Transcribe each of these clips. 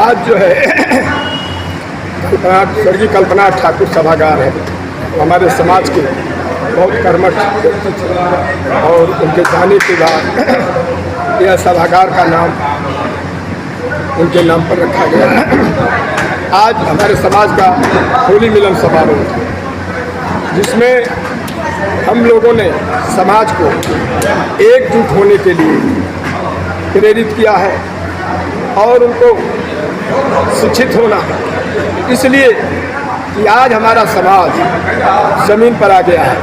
आज जो है स्वर्गीय कल्पना ठाकुर सभागार है, हमारे समाज के बहुत कर्मठ व्यक्ति थे और उनके जाने के बाद यह सभागार का नाम उनके नाम पर रखा गया। आज हमारे समाज का होली मिलन समारोह जिसमें हम लोगों ने समाज को एकजुट होने के लिए प्रेरित किया है और उनको शिक्षित होना, इसलिए कि आज हमारा समाज ज़मीन पर आ गया है।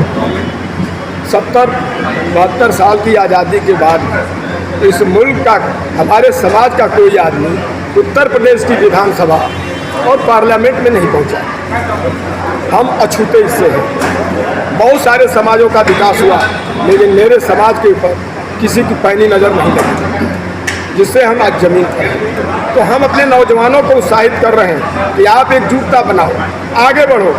70-72 साल की आज़ादी के बाद इस मुल्क का, हमारे समाज का कोई आदमी उत्तर प्रदेश की विधानसभा और पार्लियामेंट में नहीं पहुंचा। हम अछूते इससे हैं। बहुत सारे समाजों का विकास हुआ, लेकिन मेरे समाज के ऊपर किसी की पैनी नज़र नहीं लगी, जिससे हम आज जमीन पर हैं। तो हम अपने नौजवानों को उत्साहित कर रहे हैं कि आप एकजुटता बनाओ, आगे बढ़ो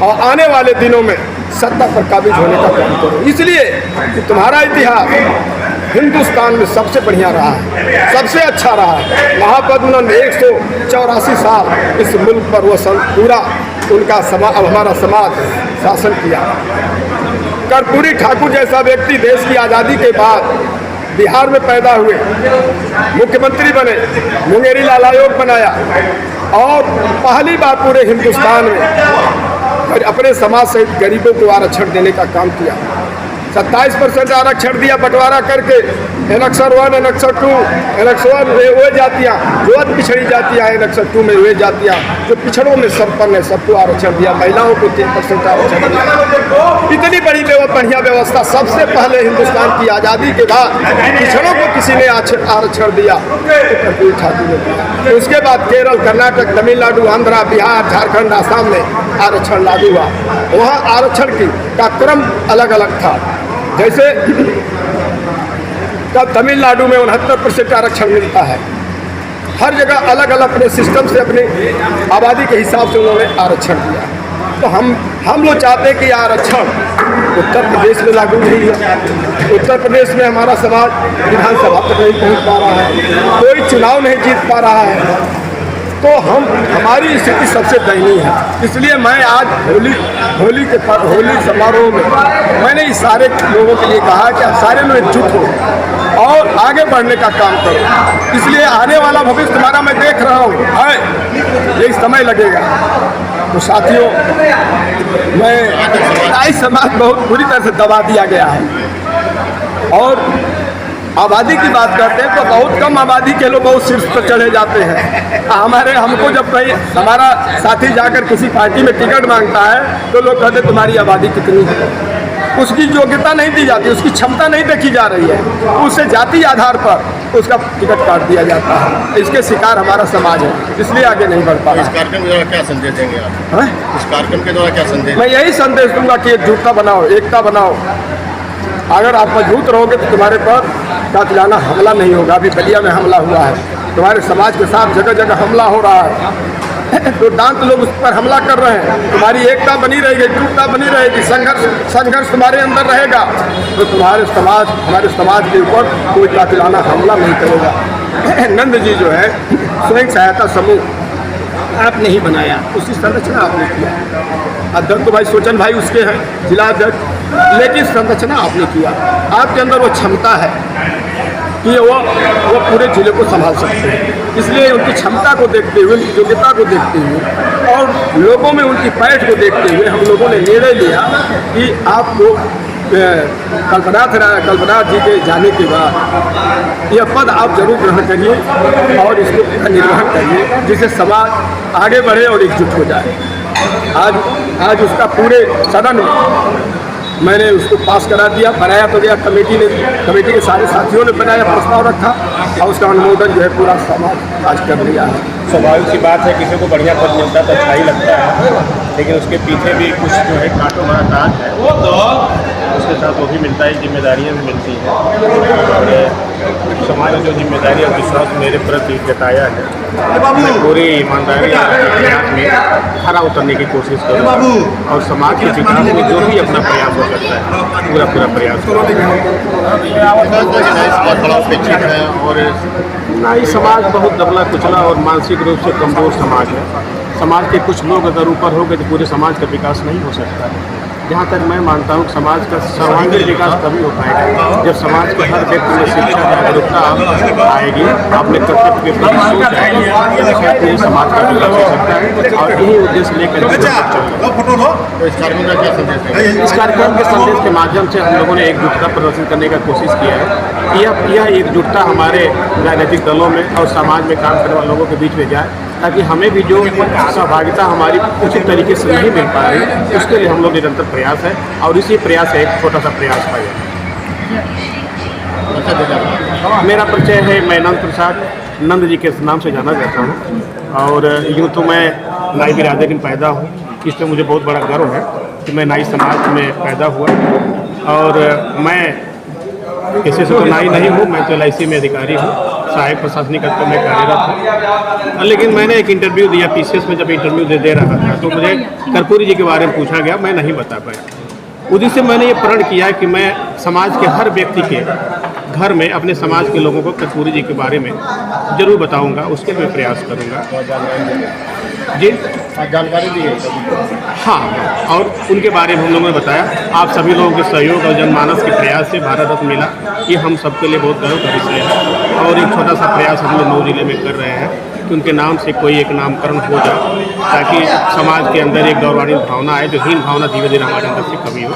और आने वाले दिनों में सत्ता पर काबिज होने का काम करो, इसलिए कि तुम्हारा इतिहास हिंदुस्तान में सबसे बढ़िया रहा है, सबसे अच्छा रहा है। महापद्म ने 184 साल इस मुल्क पर वो पूरा उनका अब हमारा समाज शासन किया। कर्पूरी ठाकुर जैसा व्यक्ति देश की आज़ादी के बाद बिहार में पैदा हुए, मुख्यमंत्री बने, मुंगेरी लाल आयोग बनाया और पहली बार पूरे हिंदुस्तान में अपने समाज सहित गरीबों को आरक्षण देने का काम किया। 27% आरक्षण दिया, बंटवारा करके एनेक्सर 1, एनेक्सर 2, एनेक्सर 1 वे जातियाँ जो अति पिछड़ी जातियाँ, एनेक्सर 2 में वे जातियाँ जो पिछड़ों में संपन्न है, सबको आरक्षण दिया। महिलाओं को 3% आरक्षण दिया। इतनी बड़ी बढ़िया व्यवस्था सबसे पहले हिंदुस्तान की आज़ादी के बाद पिछड़ों को किसी ने आरक्षण दिया तो कर्पूरी ठाकुर ने दिया। उसके बाद केरल, कर्नाटक, तमिलनाडु, आंध्रा, बिहार, झारखंड, आसाम में आरक्षण लागू हुआ। वहाँ आरक्षण का क्रम अलग अलग था। जैसे तब तमिलनाडु में 69% आरक्षण मिलता है। हर जगह अलग अलग अपने सिस्टम से, अपनी आबादी के हिसाब से उन्होंने आरक्षण दिया। तो हम लोग चाहते हैं कि आरक्षण उत्तर प्रदेश में लागू नहीं है। उत्तर प्रदेश में हमारा समाज विधानसभा तक नहीं पहुंच पा रहा है, कोई चुनाव नहीं जीत पा रहा है। तो हमारी स्थिति सबसे दयनीय है। इसलिए मैं आज होली समारोह में मैंने इस सारे लोगों के लिए कहा कि आप सारे लोग एकजुट हो और आगे बढ़ने का काम करो। इसलिए आने वाला भविष्य तुम्हारा मैं देख रहा हूँ है, ये समय लगेगा। तो साथियों, मैं समाज बहुत बुरी तरह से दबा दिया गया है और आबादी की बात करते हैं तो बहुत कम आबादी के लोग बहुत शीर्ष पर चढ़े जाते हैं। हमको जब कहीं हमारा साथी जाकर किसी पार्टी में टिकट मांगता है तो लोग कहते तुम्हारी आबादी कितनी है। उसकी योग्यता नहीं दी जाती, उसकी क्षमता नहीं देखी जा रही है, उससे जाति आधार पर उसका टिकट काट दिया जाता है। इसके शिकार हमारा समाज है, इसलिए आगे नहीं बढ़ पा रहा। इस कार्यक्रम के द्वारा क्या संदेश देंगे आप? इस कार्यक्रम के द्वारा क्या संदेश? मैं यही संदेश दूंगा कि एकजुटता बनाओ, एकता बनाओ। अगर आप मजबूत रहोगे तो तुम्हारे पर कातिलाना हमला नहीं होगा। अभी बलिया में हमला हुआ है, तुम्हारे समाज के साथ जगह जगह हमला हो रहा है तो दांत लोग उस पर हमला कर रहे हैं। तुम्हारी एकता बनी रहेगी, एकजुटता बनी रहेगी, संघर्ष तुम्हारे अंदर रहेगा तो हमारे समाज के ऊपर कोई कातिलाना हमला नहीं करेगा। नंद जी जो है स्वयं सहायता समूह आपने ही बनाया, उसकी संरचना आपने किया। अध्यक्ष तो भाई सोचन भाई उसके हैं, जिला अध्यक्ष, लेकिन संरचना आपने किया। आपके अंदर वो क्षमता है कि वो पूरे जिले को संभाल सकते हैं। इसलिए उनकी क्षमता को देखते हुए, उनकी योग्यता को देखते हुए और लोगों में उनकी पैठ को देखते हुए हम लोगों ने निर्णय लिया कि आपको कल्पना जी के जाने के बाद यह पद आप जरूर ग्रहण करिए और इसको निर्वहन करिए, जिससे समाज आगे बढ़े और एकजुट हो जाए। आज उसका पूरे सदन में मैंने उसको पास करा दिया, बनाया तो गया। कमेटी के सारे साथियों ने बनाया, प्रस्ताव रखा और उसका अनुमोदन जो है पूरा समाज आज कर लिया है। स्वाभाविक सी बात है, किसी को बढ़िया पद मिलता है तो अच्छा ही लगता है, लेकिन उसके पीछे भी कुछ जो है काटो मारा काज है, उसके साथ वो भी मिलता है, जिम्मेदारियाँ भी मिलती हैं। और समाज ने जो जिम्मेदारी और विश्वास मेरे प्रति जताया है, मैं पूरी ईमानदारी में खरा उतरने की कोशिश करूँगा और समाज के विकास में जो भी अपना प्रयास हो सकता है पूरा प्रयास करूँगा। और नाई समाज बहुत दबला कुचला और मानसिक रूप से कमज़ोर समाज है। समाज के कुछ लोग अगर ऊपर हो गए तो पूरे समाज का विकास नहीं हो सकता है। जहाँ तक मैं मानता हूँ समाज का सर्वांगीण विकास तभी हो पाएगा जब समाज के हर व्यक्ति में शिक्षा जागरूकता आएगी, अपने कर्तव्य के प्रति सोच आएगी, तो पूरे समाज का विकास हो सकता है। और यही उद्देश्य लेकर तो इस कार्यक्रम का क्या संदेश है? इस कार्यक्रम के संदेश के माध्यम से हम लोगों ने एकजुटता प्रदर्शन करने का कोशिश किया है। यह एकजुटता हमारे राजनीतिक दलों में और समाज में काम करने वाले लोगों के बीच में जाए, ताकि हमें भी जो सहभागिता हमारी उचित तरीके से नहीं मिल पा रही, उसके लिए हम लोग निरंतर प्रयास है और इसी प्रयास है एक छोटा सा प्रयास है। मेरा परिचय है, मैं नंद प्रसाद नंद जी के नाम से जाना जाता हूँ और यूँ तो मैं नाई बिरादरी में पैदा हूँ। इसमें मुझे बहुत बड़ा गर्व है कि मैं नाई समाज में पैदा हुआ और मैं किसी से तो नाई नहीं हूँ, मैं तो LIC में अधिकारी हूँ, सहायक प्रशासनिक स्तर में कार्यरत हूँ। लेकिन मैंने एक इंटरव्यू दिया PCS में, जब इंटरव्यू दे रहा था तो मुझे कर्पूरी जी के बारे में पूछा गया, मैं नहीं बता पाया। उसी से मैंने ये प्रण किया कि मैं समाज के हर व्यक्ति के घर में अपने समाज के लोगों को कर्पूरी जी के बारे में जरूर बताऊंगा, उसके मैं प्रयास करूंगा। जी जानकारी दी है? हाँ, और उनके बारे में हम लोगों ने बताया। आप सभी लोगों के सहयोग और जनमानस के प्रयास से भारत रत्न मिला, ये हम सबके लिए बहुत गर्व का विषय है। और एक छोटा सा प्रयास हम लोग 9 जिले में कर रहे हैं कि उनके नाम से कोई एक नामकरण हो जाए, ताकि समाज के अंदर एक गौरवान्वित भावना आए, जो हीन भावना धीरे धीरे हमारे अंदर से कमी हो।